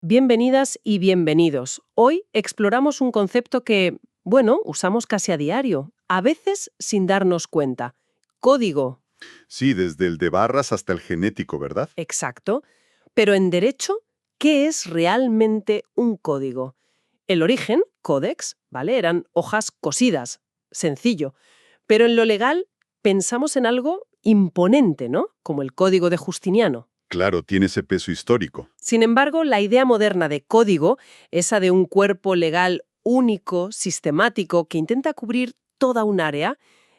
Bienvenidas y bienvenidos. Hoy exploramos un concepto que, bueno, usamos casi a diario, a veces sin darnos cuenta. Código, Sí, desde el de barras hasta el genético, ¿verdad? exacto. Pero en derecho, ¿qué es realmente un código? El origen, códex, ¿vale? Eran hojas cosidas, sencillo. Pero en lo legal pensamos en algo imponente, ¿no? Como el Código de Justiniano. Claro, tiene ese peso histórico. Sin embargo, la idea moderna de código, esa de un cuerpo legal único, sistemático, que intenta cubrir toda un área,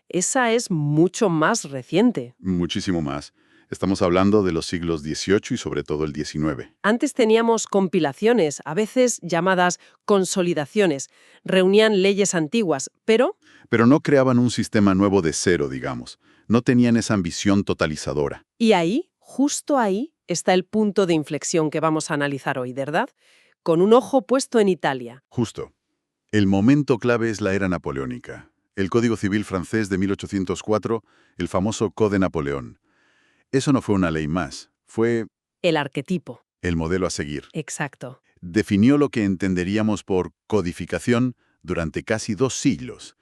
esa es mucho más reciente. Muchísimo más. Estamos hablando de los siglos XVIII y sobre todo el XIX. Antes teníamos compilaciones, a veces llamadas consolidaciones, reunían leyes antiguas, pero Pero no creaban un sistema nuevo de cero, digamos. No tenían esa ambición totalizadora. y ahí, justo ahí, está el punto de inflexión que vamos a analizar hoy, ¿verdad? Con un ojo puesto en Italia. Justo. El momento clave es la era napoleónica. El Código Civil francés de 1804, el famoso Code Napoleón. Eso no fue una ley más, fue El arquetipo. el modelo a seguir. Exacto. Definió lo que entenderíamos por codificación durante casi 2 siglos,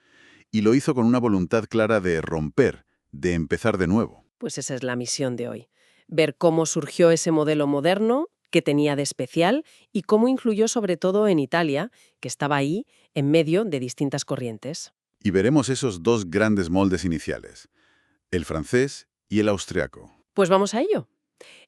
y lo hizo con una voluntad clara de romper, de empezar de nuevo. Pues esa es la misión de hoy. Ver cómo surgió ese modelo moderno, qué tenía de especial y cómo influyó sobre todo en Italia, que estaba ahí en medio de distintas corrientes. Y veremos esos dos grandes moldes iniciales, el francés y el austriaco. Pues vamos a ello.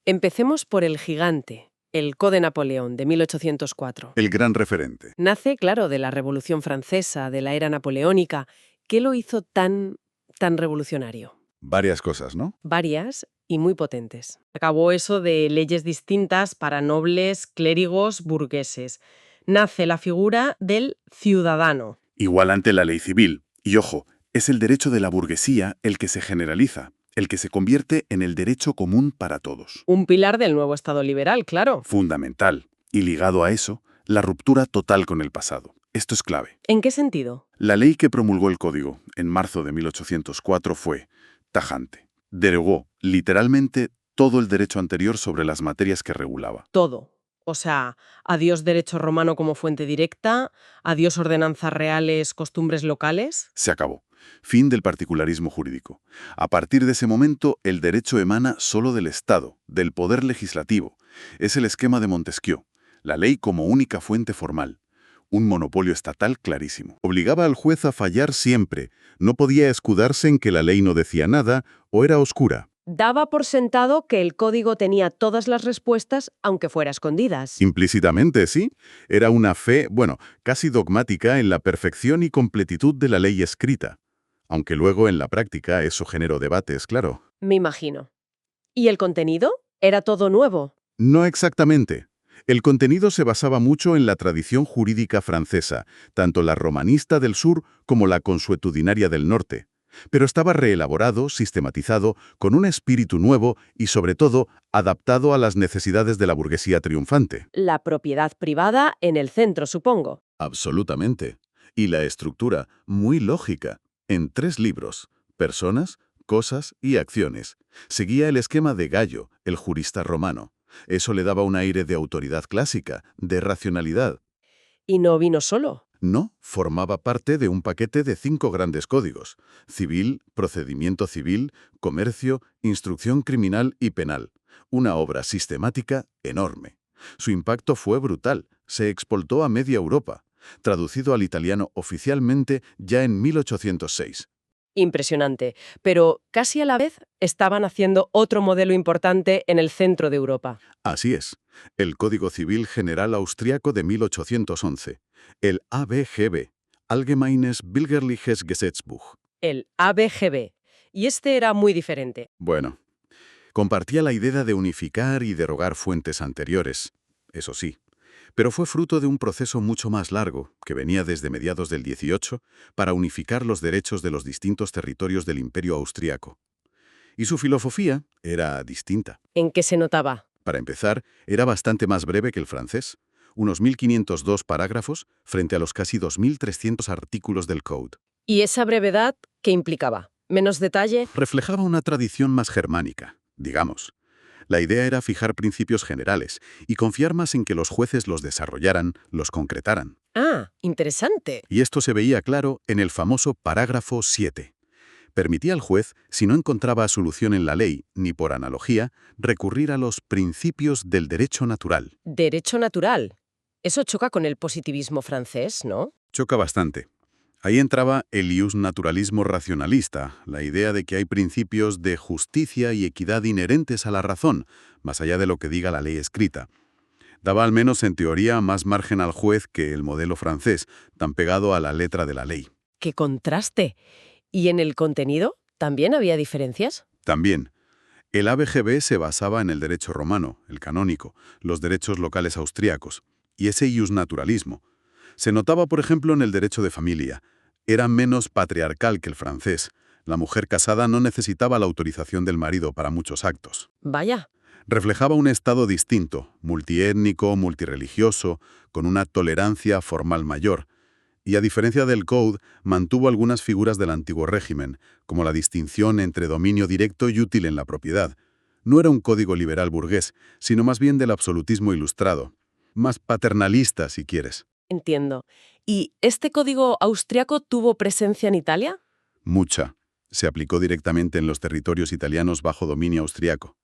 Empecemos por el gigante, el Code Napoleón de 1804. El gran referente. Nace, claro, de la Revolución Francesa, de la era napoleónica. ¿Qué lo hizo tan revolucionario? Varias cosas, ¿no? Varias y muy potentes. Acabó eso de leyes distintas para nobles, clérigos, burgueses. Nace la figura del ciudadano, Igual ante la ley civil. Y ojo, es el derecho de la burguesía el que se generaliza, el que se convierte en el derecho común para todos. un pilar del nuevo Estado liberal, claro. Fundamental. Y ligado a eso, la ruptura total con el pasado. Esto es clave. ¿En qué sentido? La ley que promulgó el Código en marzo de 1804 fue tajante. Derogó, literalmente, todo el derecho anterior sobre las materias que regulaba. Todo. O sea, adiós derecho romano como fuente directa, adiós ordenanzas reales, costumbres locales. Se acabó. Fin del particularismo jurídico. A partir de ese momento, el derecho emana solo del Estado, del poder legislativo. Es el esquema de Montesquieu. La ley como única fuente formal. Un monopolio estatal clarísimo. Obligaba al juez a fallar siempre. No podía escudarse en que la ley no decía nada o era oscura. Daba por sentado que el código tenía todas las respuestas, aunque fuera escondidas. Implícitamente, sí. Era una fe, casi dogmática en la perfección y completitud de la ley escrita. Aunque luego en la práctica eso generó debates, claro. Me imagino. ¿Y el contenido? ¿Era todo nuevo? No exactamente. El contenido se basaba mucho en la tradición jurídica francesa, tanto la romanista del sur como la consuetudinaria del norte. Pero estaba reelaborado, sistematizado, con un espíritu nuevo y, sobre todo, adaptado a las necesidades de la burguesía triunfante. La propiedad privada en el centro, supongo. Absolutamente. Y la estructura, muy lógica, en 3 libros: Personas, Cosas y Acciones. Seguía el esquema de Gallo, el jurista romano. Eso le daba un aire de autoridad clásica, de racionalidad. Y no vino solo. No, formaba parte de un paquete de 5 grandes códigos: civil, procedimiento civil, comercio, instrucción criminal y penal. Una obra sistemática enorme. Su impacto fue brutal, se exportó a media Europa, traducido al italiano oficialmente ya en 1806. Impresionante. Pero casi a la vez estaban haciendo otro modelo importante en el centro de Europa. Así es, el Código Civil General Austriaco de 1811, el ABGB, Allgemeines Bürgerliches Gesetzbuch. El ABGB. Y este era muy diferente. Bueno, compartía la idea de unificar y derogar fuentes anteriores, eso sí, pero fue fruto de un proceso mucho más largo, que venía desde mediados del 18, para unificar los derechos de los distintos territorios del Imperio Austriaco. Y su filosofía era distinta. ¿En qué se notaba? Para empezar, era bastante más breve que el francés, unos 1502 parágrafos frente a los casi 2300 artículos del Code. ¿Y esa brevedad qué implicaba? ¿Menos detalle? Reflejaba una tradición más germánica, digamos. La idea era fijar principios generales y confiar más en que los jueces los desarrollaran, los concretaran. Ah, interesante. Y esto se veía claro en el famoso parágrafo 7. Permitía al juez, si no encontraba solución en la ley, ni por analogía, recurrir a los principios del derecho natural. Derecho natural. Eso choca con el positivismo francés, ¿no? Choca bastante. Ahí entraba el iusnaturalismo racionalista, la idea de que hay principios de justicia y equidad inherentes a la razón, más allá de lo que diga la ley escrita. Daba al menos en teoría más margen al juez que el modelo francés, tan pegado a la letra de la ley. ¡Qué contraste! ¿Y en el contenido también había diferencias? También, el ABGB se basaba en el derecho romano, el canónico, los derechos locales austríacos, y ese iusnaturalismo. Se notaba, por ejemplo, en el derecho de familia. Era menos patriarcal que el francés. La mujer casada no necesitaba la autorización del marido para muchos actos. Vaya. Reflejaba un estado distinto, multiétnico, multirreligioso, con una tolerancia formal mayor. Y a diferencia del Code, mantuvo algunas figuras del antiguo régimen, como la distinción entre dominio directo y útil en la propiedad. No era un código liberal burgués, sino más bien del absolutismo ilustrado. Más paternalista, si quieres. Entiendo. ¿Y este código austriaco tuvo presencia en Italia? Mucha. Se aplicó directamente en los territorios italianos bajo dominio austriaco.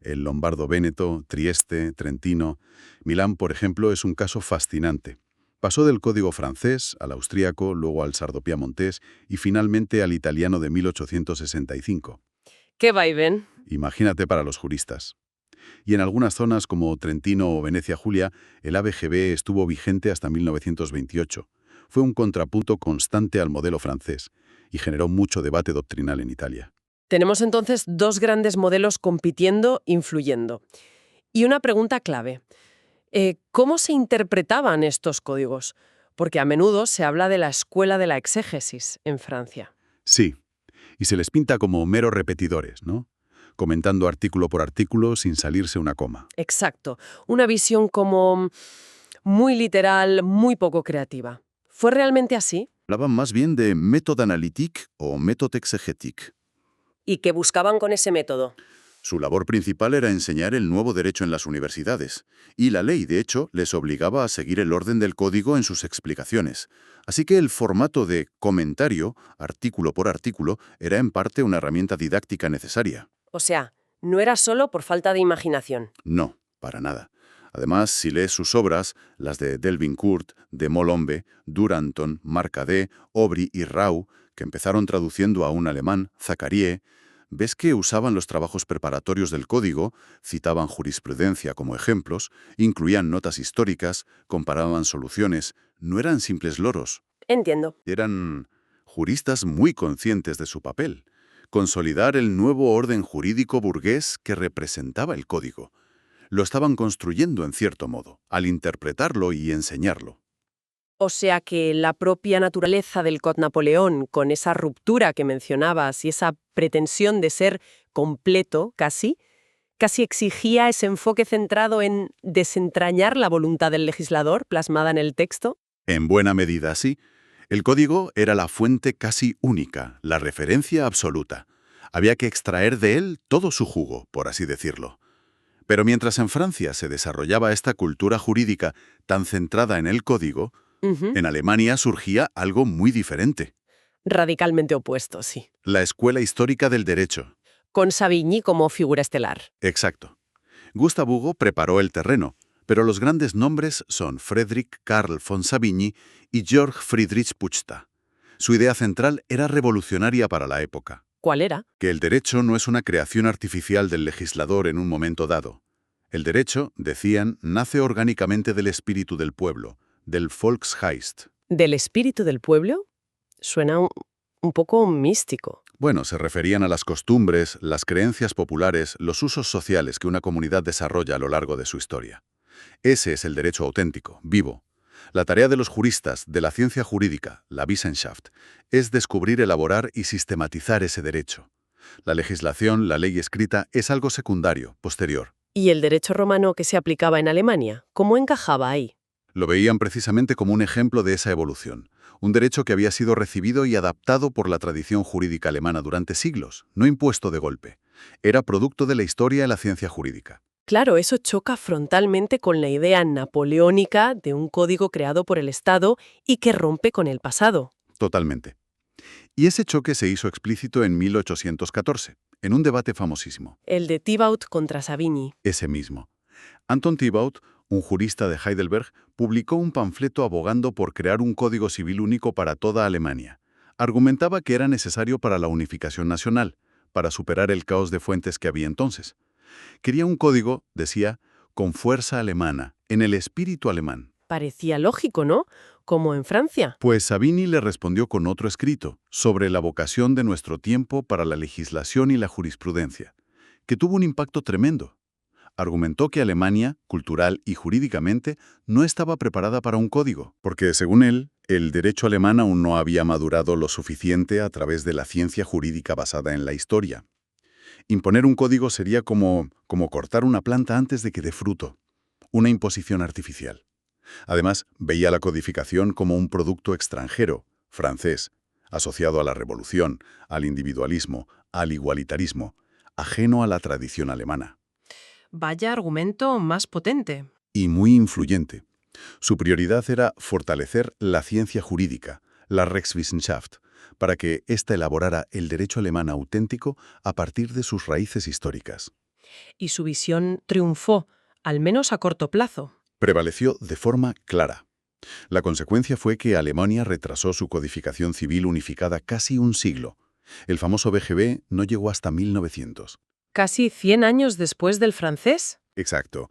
El lombardo-véneto, Trieste, Trentino. Milán, por ejemplo, es un caso fascinante. Pasó del código francés al austríaco, luego al sardo-piamontés y finalmente al italiano de 1865. ¡Qué vaivén! Imagínate para los juristas. Y en algunas zonas como Trentino o Venecia Julia, el ABGB estuvo vigente hasta 1928. Fue un contrapunto constante al modelo francés y generó mucho debate doctrinal en Italia. Tenemos entonces dos grandes modelos compitiendo, influyendo. Y una pregunta clave. ¿Cómo se interpretaban estos códigos? Porque a menudo se habla de la escuela de la exégesis en Francia. Sí, y se les pinta como meros repetidores, ¿no? Comentando artículo por artículo sin salirse una coma. Exacto. Una visión como muy literal, muy poco creativa. ¿Fue realmente así? Hablaban más bien de método analítico o método exegético. ¿Y qué buscaban con ese método? Su labor principal era enseñar el nuevo derecho en las universidades, y la ley, de hecho, les obligaba a seguir el orden del código en sus explicaciones. Así que el formato de comentario, artículo por artículo, era en parte una herramienta didáctica necesaria. O sea, no era solo por falta de imaginación. No, para nada. Además, si lees sus obras, las de Delvincourt, de Molombe, Duranton, Marcadet, Aubry y Rau, que empezaron traduciendo a un alemán, Zacharie, ves que usaban los trabajos preparatorios del código, citaban jurisprudencia como ejemplos, incluían notas históricas, comparaban soluciones, no eran simples loros. Entiendo. Eran juristas muy conscientes de su papel, consolidar el nuevo orden jurídico burgués que representaba el código. Lo estaban construyendo en cierto modo, al interpretarlo y enseñarlo. O sea que la propia naturaleza del Código Napoleón, con esa ruptura que mencionabas y esa pretensión de ser completo casi exigía ese enfoque centrado en desentrañar la voluntad del legislador plasmada en el texto. En buena medida, sí. El código era la fuente casi única, la referencia absoluta. Había que extraer de él todo su jugo, por así decirlo. Pero mientras en Francia se desarrollaba esta cultura jurídica tan centrada en el código, en Alemania surgía algo muy diferente. Radicalmente opuesto, sí. La escuela histórica del derecho. Con Savigny como figura estelar. Exacto. Gustav Hugo preparó el terreno, pero los grandes nombres son Friedrich Carl von Savigny y Georg Friedrich Puchta. Su idea central era revolucionaria para la época. ¿Cuál era? Que el derecho no es una creación artificial del legislador en un momento dado. El derecho, decían, nace orgánicamente del espíritu del pueblo, del Volksgeist. ¿Del espíritu del pueblo? Suena un poco místico. Bueno, se referían a las costumbres, las creencias populares, los usos sociales que una comunidad desarrolla a lo largo de su historia. Ese es el derecho auténtico, vivo. La tarea de los juristas, de la ciencia jurídica, la Wissenschaft, es descubrir, elaborar y sistematizar ese derecho. La legislación, la ley escrita, es algo secundario, posterior. ¿Y el derecho romano que se aplicaba en Alemania? ¿Cómo encajaba ahí? Lo veían precisamente como un ejemplo de esa evolución. Un derecho que había sido recibido y adaptado por la tradición jurídica alemana durante siglos, no impuesto de golpe. Era producto de la historia y la ciencia jurídica. Claro, eso choca frontalmente con la idea napoleónica de un código creado por el Estado y que rompe con el pasado. Totalmente. Y ese choque se hizo explícito en 1814, en un debate famosísimo. El de Thibaut contra Savigny. Ese mismo. Anton Thibaut, un jurista de Heidelberg, publicó un panfleto abogando por crear un código civil único para toda Alemania. Argumentaba que era necesario para la unificación nacional, para superar el caos de fuentes que había entonces. Quería un código, decía, con fuerza alemana, en el espíritu alemán. Parecía lógico, ¿no? Como en Francia. Pues Savigny le respondió con otro escrito, sobre la vocación de nuestro tiempo para la legislación y la jurisprudencia, que tuvo un impacto tremendo. Argumentó que Alemania, cultural y jurídicamente, no estaba preparada para un código, porque, según él, el derecho alemán aún no había madurado lo suficiente a través de la ciencia jurídica basada en la historia. Imponer un código sería como cortar una planta antes de que dé fruto, una imposición artificial. Además, veía la codificación como un producto extranjero, francés, asociado a la revolución, al individualismo, al igualitarismo, ajeno a la tradición alemana. Vaya argumento más potente. Y muy influyente. Su prioridad era fortalecer la ciencia jurídica, la Rechtswissenschaft, para que ésta elaborara el derecho alemán auténtico a partir de sus raíces históricas. Y su visión triunfó, al menos a corto plazo. Prevaleció de forma clara. La consecuencia fue que Alemania retrasó su codificación civil unificada casi un siglo. El famoso BGB no llegó hasta 1900. Casi 100 años después del francés. Exacto.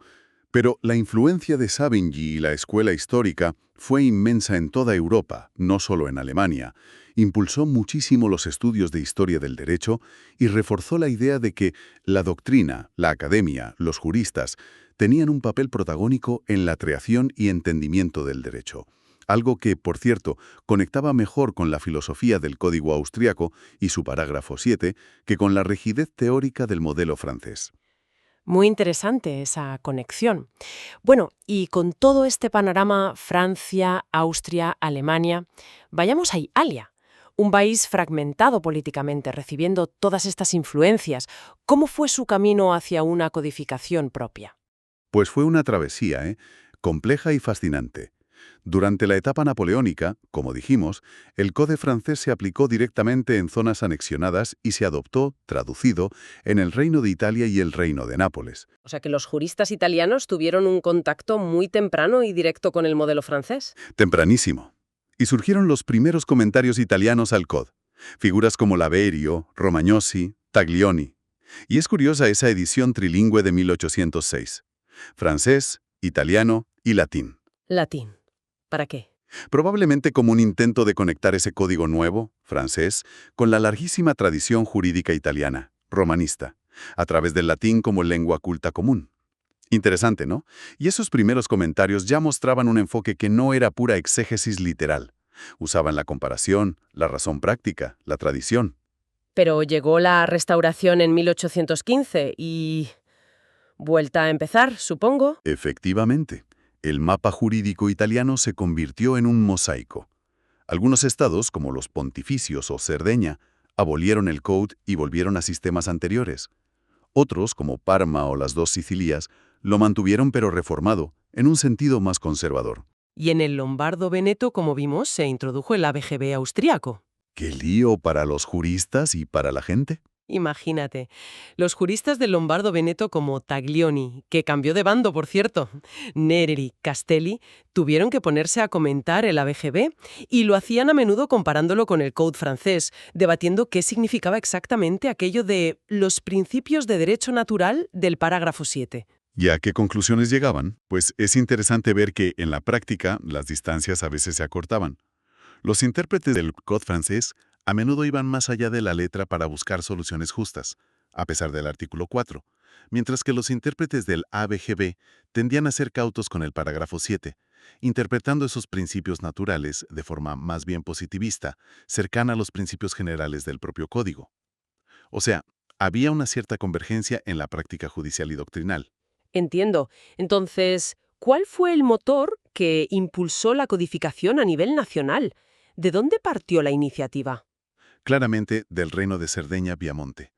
Pero la influencia de Savigny y la escuela histórica fue inmensa en toda Europa, no solo en Alemania. Impulsó muchísimo los estudios de historia del derecho y reforzó la idea de que la doctrina, la academia, los juristas, tenían un papel protagónico en la creación y entendimiento del derecho. Algo que, por cierto, conectaba mejor con la filosofía del Código Austriaco y su parágrafo 7 que con la rigidez teórica del modelo francés. Muy interesante esa conexión. Bueno, y con todo este panorama, Francia, Austria, Alemania, vayamos a Italia, un país fragmentado políticamente, recibiendo todas estas influencias. ¿Cómo fue su camino hacia una codificación propia? Pues fue una travesía, compleja y fascinante. Durante la etapa napoleónica, como dijimos, el Código francés se aplicó directamente en zonas anexionadas y se adoptó, traducido, en el Reino de Italia y el Reino de Nápoles. O sea que los juristas italianos tuvieron un contacto muy temprano y directo con el modelo francés. Tempranísimo. Y surgieron los primeros comentarios italianos al Código. Figuras como Laverio, Romagnosi, Taglioni. Y es curiosa esa edición trilingüe de 1806. Francés, italiano y latín. Latín. ¿Para qué? Probablemente como un intento de conectar ese código nuevo, francés, con la larguísima tradición jurídica italiana, romanista, a través del latín como lengua culta común. Interesante, ¿no? Y esos primeros comentarios ya mostraban un enfoque que no era pura exégesis literal. Usaban la comparación, la razón práctica, la tradición. Pero llegó la Restauración en 1815 y... vuelta a empezar, supongo. Efectivamente. El mapa jurídico italiano se convirtió en un mosaico. Algunos estados, como los Pontificios o Cerdeña, abolieron el Código y volvieron a sistemas anteriores. Otros, como Parma o las dos Sicilias, lo mantuvieron pero reformado, en un sentido más conservador. Y en el Lombardo-Veneto, como vimos, se introdujo el ABGB austríaco. ¡Qué lío para los juristas y para la gente! Imagínate, los juristas del Lombardo-Veneto como Taglioni, que cambió de bando, por cierto, Neri, Castelli, tuvieron que ponerse a comentar el ABGB y lo hacían a menudo comparándolo con el Código francés, debatiendo qué significaba exactamente aquello de los principios de derecho natural del parágrafo 7. ¿Y a qué conclusiones llegaban? Pues es interesante ver que, en la práctica, las distancias a veces se acortaban. Los intérpretes del Código francés a menudo iban más allá de la letra para buscar soluciones justas, a pesar del artículo 4, mientras que los intérpretes del ABGB tendían a ser cautos con el parágrafo 7, interpretando esos principios naturales de forma más bien positivista, cercana a los principios generales del propio código. O sea, había una cierta convergencia en la práctica judicial y doctrinal. Entiendo. Entonces, ¿cuál fue el motor que impulsó la codificación a nivel nacional? ¿De dónde partió la iniciativa? Claramente del reino de Cerdeña-Piamonte.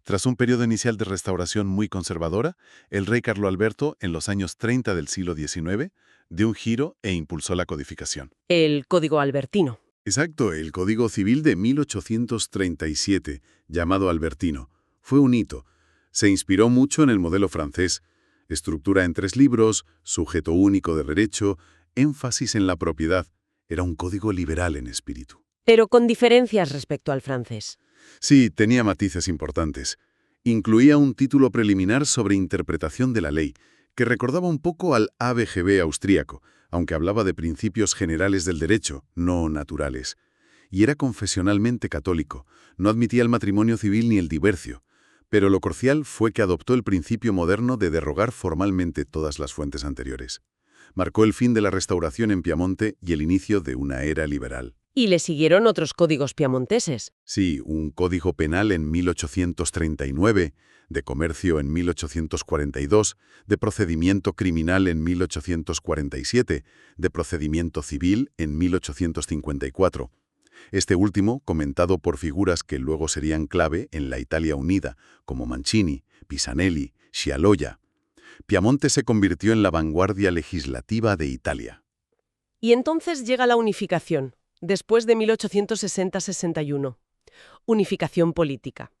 Tras un periodo inicial de restauración muy conservadora, el rey Carlo Alberto, en los años 30 del siglo XIX, dio un giro e impulsó la codificación. El Código Albertino. Exacto, el Código Civil de 1837, llamado Albertino, fue un hito. Se inspiró mucho en el modelo francés. Estructura en 3 libros, sujeto único de derecho, énfasis en la propiedad. Era un código liberal en espíritu. Pero con diferencias respecto al francés. Sí, tenía matices importantes. Incluía un título preliminar sobre interpretación de la ley, que recordaba un poco al ABGB austríaco, aunque hablaba de principios generales del derecho, no naturales. Y era confesionalmente católico, no admitía el matrimonio civil ni el divorcio. Pero lo crucial fue que adoptó el principio moderno de derogar formalmente todas las fuentes anteriores. Marcó el fin de la restauración en Piamonte y el inicio de una era liberal. Y le siguieron otros códigos piamonteses. Sí, un código penal en 1839, de comercio en 1842, de procedimiento criminal en 1847, de procedimiento civil en 1854. Este último, comentado por figuras que luego serían clave en la Italia unida, como Mancini, Pisanelli, Scialoja. Piamonte se convirtió en la vanguardia legislativa de Italia. Y entonces llega la unificación, después de 1860-61. Unificación política,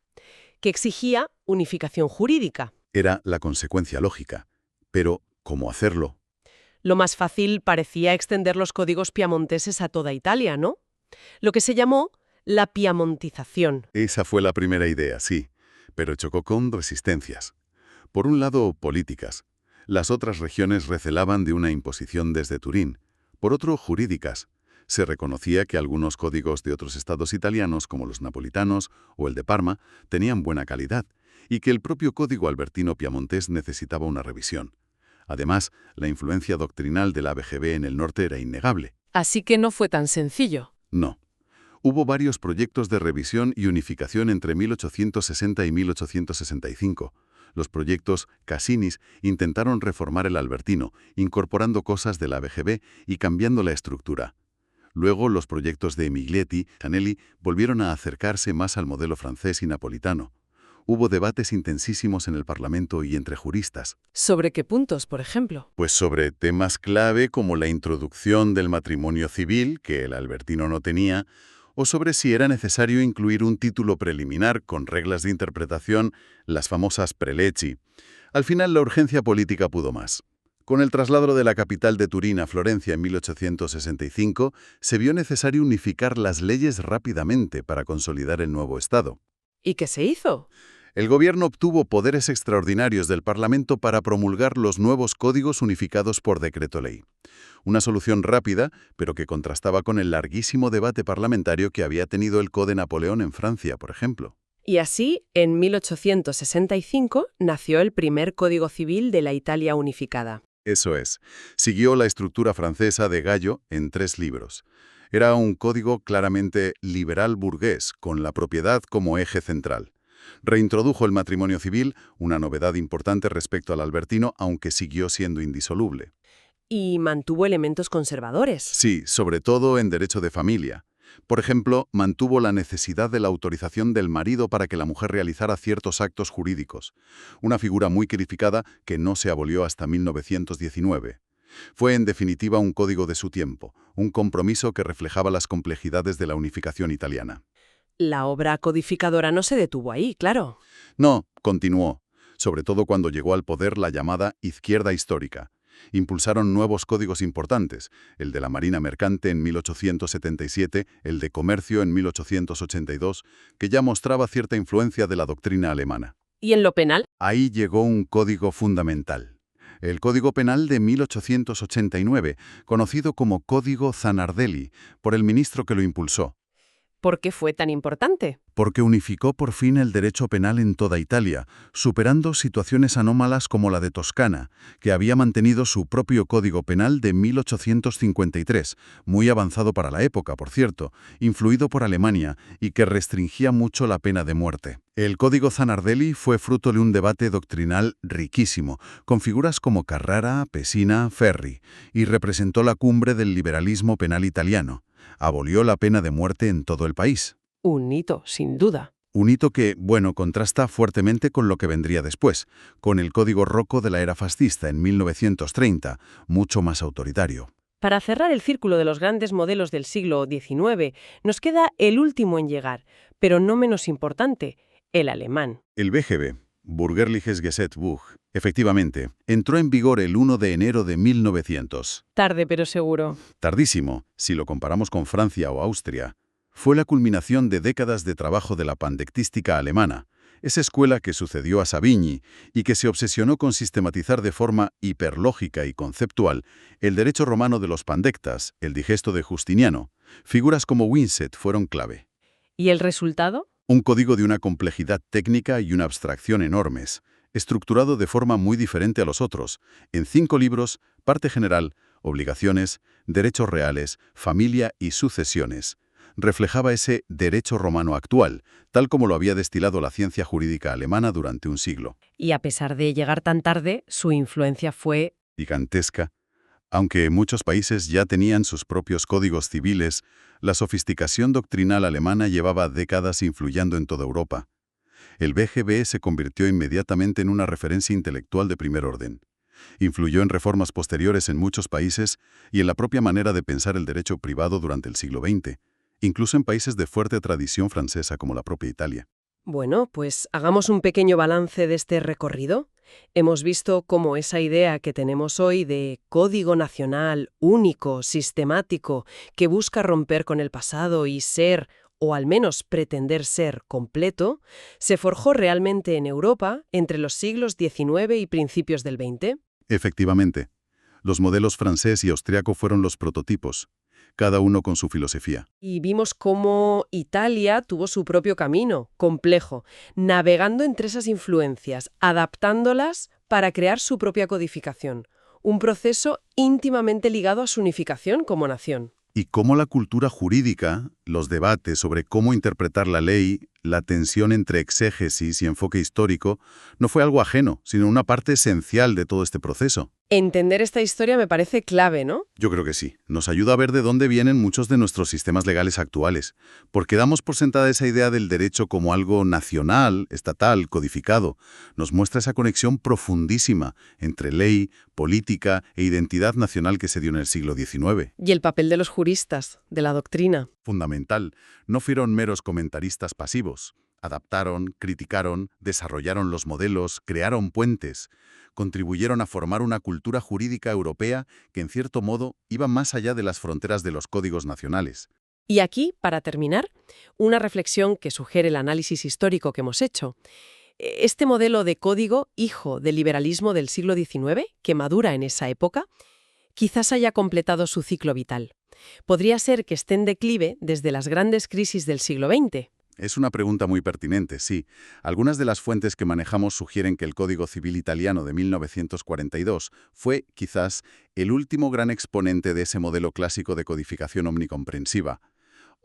que exigía unificación jurídica. Era la consecuencia lógica. Pero, ¿cómo hacerlo? Lo más fácil parecía extender los códigos piamonteses a toda Italia, ¿no? Lo que se llamó la piamontización. Esa fue la primera idea, sí, pero chocó con resistencias. Por un lado, políticas. Las otras regiones recelaban de una imposición desde Turín. Por otro, jurídicas. Se reconocía que algunos códigos de otros estados italianos, como los napolitanos o el de Parma, tenían buena calidad, y que el propio código albertino piamontés necesitaba una revisión. Además, la influencia doctrinal de la ABGB en el norte era innegable. Así que no fue tan sencillo. No. Hubo varios proyectos de revisión y unificación entre 1860 y 1865. Los proyectos Cassinis intentaron reformar el albertino, incorporando cosas de la ABGB y cambiando la estructura. Luego, los proyectos de Miglietti, Canelli, volvieron a acercarse más al modelo francés y napolitano. Hubo debates intensísimos en el Parlamento y entre juristas. ¿Sobre qué puntos, por ejemplo? Pues sobre temas clave como la introducción del matrimonio civil, que el albertino no tenía, o sobre si era necesario incluir un título preliminar con reglas de interpretación, las famosas preleggi. Al final, la urgencia política pudo más. Con el traslado de la capital de Turín a Florencia en 1865, se vio necesario unificar las leyes rápidamente para consolidar el nuevo Estado. ¿Y qué se hizo? El gobierno obtuvo poderes extraordinarios del Parlamento para promulgar los nuevos códigos unificados por decreto ley. Una solución rápida, pero que contrastaba con el larguísimo debate parlamentario que había tenido el Código Napoleón en Francia, por ejemplo. Y así, en 1865, nació el primer Código Civil de la Italia unificada. Eso es. Siguió la estructura francesa de Gallo en 3 libros. Era un código claramente liberal burgués, con la propiedad como eje central. Reintrodujo el matrimonio civil, una novedad importante respecto al albertino, aunque siguió siendo indisoluble. Y mantuvo elementos conservadores. Sí, sobre todo en derecho de familia. Por ejemplo, mantuvo la necesidad de la autorización del marido para que la mujer realizara ciertos actos jurídicos, una figura muy criticada que no se abolió hasta 1919. Fue, en definitiva, un código de su tiempo, un compromiso que reflejaba las complejidades de la unificación italiana. La obra codificadora no se detuvo ahí, claro. No, continuó, sobre todo cuando llegó al poder la llamada izquierda histórica. Impulsaron nuevos códigos importantes, el de la Marina Mercante en 1877, el de Comercio en 1882, que ya mostraba cierta influencia de la doctrina alemana. ¿Y en lo penal? Ahí llegó un código fundamental. El Código Penal de 1889, conocido como Código Zanardelli, por el ministro que lo impulsó. ¿Por qué fue tan importante? Porque unificó por fin el derecho penal en toda Italia, superando situaciones anómalas como la de Toscana, que había mantenido su propio Código Penal de 1853, muy avanzado para la época, por cierto, influido por Alemania y que restringía mucho la pena de muerte. El Código Zanardelli fue fruto de un debate doctrinal riquísimo, con figuras como Carrara, Pesina, Ferri, y representó la cumbre del liberalismo penal italiano. Abolió la pena de muerte en todo el país. Un hito, sin duda. Un hito que, bueno, contrasta fuertemente con lo que vendría después, con el Código Rocco de la era fascista en 1930, mucho más autoritario. Para cerrar el círculo de los grandes modelos del siglo XIX, nos queda el último en llegar, pero no menos importante, el alemán. El BGB, Bürgerliches Gesetzbuch, efectivamente, entró en vigor el 1 de enero de 1900. Tarde, pero seguro. Tardísimo, si lo comparamos con Francia o Austria. Fue la culminación de décadas de trabajo de la pandectística alemana, esa escuela que sucedió a Savigny y que se obsesionó con sistematizar de forma hiperlógica y conceptual el derecho romano de los pandectas, el digesto de Justiniano. Figuras como Winset fueron clave. ¿Y el resultado? Un código de una complejidad técnica y una abstracción enormes, estructurado de forma muy diferente a los otros, en 5 libros, parte general, obligaciones, derechos reales, familia y sucesiones. Reflejaba ese derecho romano actual, tal como lo había destilado la ciencia jurídica alemana durante un siglo. Y a pesar de llegar tan tarde, su influencia fue... Gigantesca. Aunque muchos países ya tenían sus propios códigos civiles, la sofisticación doctrinal alemana llevaba décadas influyendo en toda Europa. El BGB se convirtió inmediatamente en una referencia intelectual de primer orden. Influyó en reformas posteriores en muchos países y en la propia manera de pensar el derecho privado durante el siglo XX, incluso en países de fuerte tradición francesa como la propia Italia. Bueno, pues hagamos un pequeño balance de este recorrido. Hemos visto cómo esa idea que tenemos hoy de código nacional único, sistemático, que busca romper con el pasado y ser, o al menos pretender ser, completo, se forjó realmente en Europa entre los siglos XIX y principios del XX. Efectivamente, los modelos francés y austriaco fueron los prototipos, cada uno con su filosofía. Y vimos cómo Italia tuvo su propio camino, complejo, navegando entre esas influencias, adaptándolas para crear su propia codificación. Un proceso íntimamente ligado a su unificación como nación. Y cómo la cultura jurídica, los debates sobre cómo interpretar la ley, la tensión entre exégesis y enfoque histórico, no fue algo ajeno, sino una parte esencial de todo este proceso. Entender esta historia me parece clave, ¿no? Yo creo que sí. Nos ayuda a ver de dónde vienen muchos de nuestros sistemas legales actuales, porque damos por sentada esa idea del derecho como algo nacional, estatal, codificado. Nos muestra esa conexión profundísima entre ley, política e identidad nacional que se dio en el siglo XIX. Y el papel de los juristas, de la doctrina. Fundamental. No fueron meros comentaristas pasivos. Adaptaron, criticaron, desarrollaron los modelos, crearon puentes. Contribuyeron a formar una cultura jurídica europea que, en cierto modo, iba más allá de las fronteras de los códigos nacionales. Y aquí, para terminar, una reflexión que sugiere el análisis histórico que hemos hecho. Este modelo de código, hijo del liberalismo del siglo XIX, que madura en esa época, quizás haya completado su ciclo vital. Podría ser que esté en declive desde las grandes crisis del siglo XX. Es una pregunta muy pertinente, sí. Algunas de las fuentes que manejamos sugieren que el Código Civil italiano de 1942 fue, quizás, el último gran exponente de ese modelo clásico de codificación omnicomprensiva.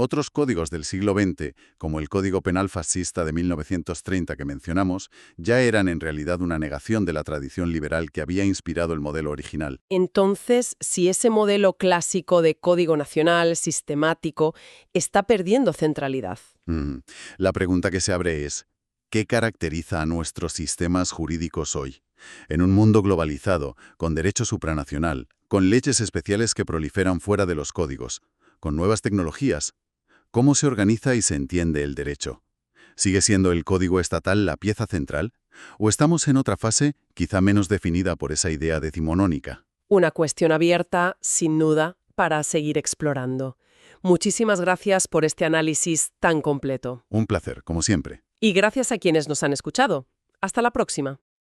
Otros códigos del siglo XX, como el Código Penal fascista de 1930 que mencionamos, ya eran en realidad una negación de la tradición liberal que había inspirado el modelo original. Entonces, si ese modelo clásico de código nacional, sistemático, está perdiendo centralidad. La pregunta que se abre es, ¿qué caracteriza a nuestros sistemas jurídicos hoy? En un mundo globalizado, con derecho supranacional, con leyes especiales que proliferan fuera de los códigos, con nuevas tecnologías, ¿cómo se organiza y se entiende el derecho? ¿Sigue siendo el código estatal la pieza central? ¿O estamos en otra fase, quizá menos definida por esa idea decimonónica? Una cuestión abierta, sin duda, para seguir explorando. Muchísimas gracias por este análisis tan completo. Un placer, como siempre. Y gracias a quienes nos han escuchado. Hasta la próxima.